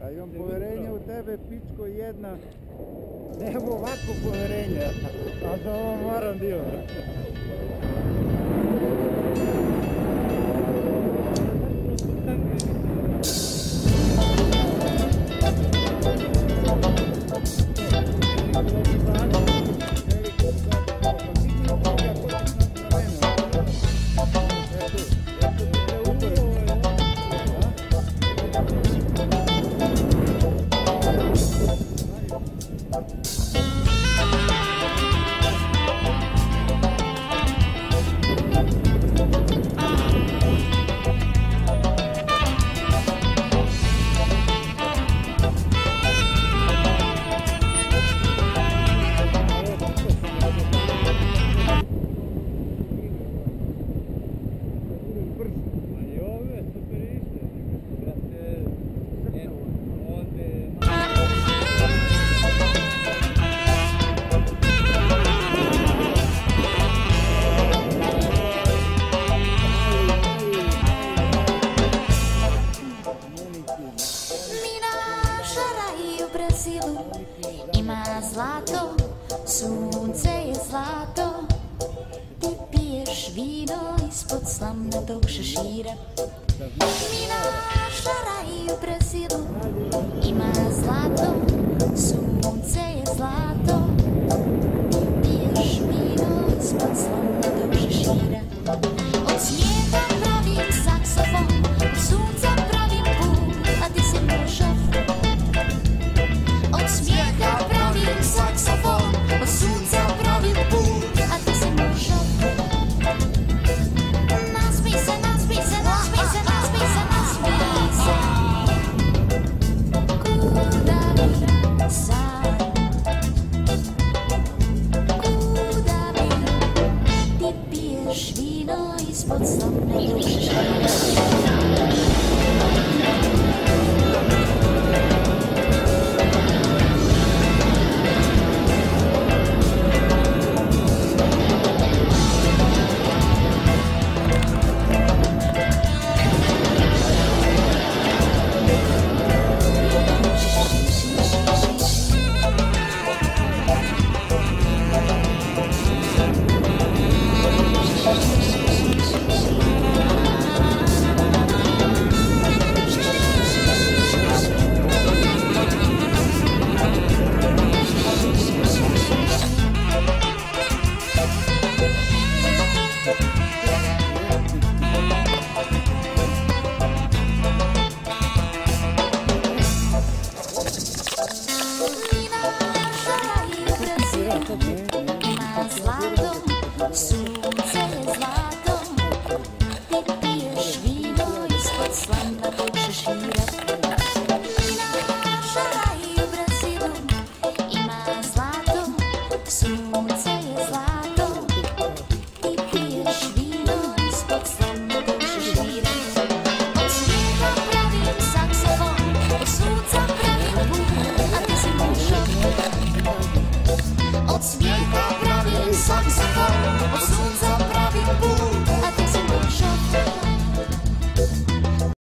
Ja imam poverenja u tebe, pičko jedna. Nemo ovako poverenja, a da ovo moram dio. Ima zlato, sunce je zlato, ti piješ vino ispod slamnatog šešira. Mi naša raj u Brazilu, ima zlato, sunce je zlato, ti piješ vino ispod slamnatog šešira. Od smijeha pravim saksofon, od sunca pravim put, a ti si moj šofer. Od smijeha pravim saksofon, od sunca pravim put, a ti si moj šofer. Nasmij se, nasmij se, nasmij se, nasmij se, nasmij se. Kuda bi sad, kuda bi, ti piješ vino ispod slamnatog šešira. Ima zlato, sunce je zlato, ti piješ vino ispod slamnatog šešira.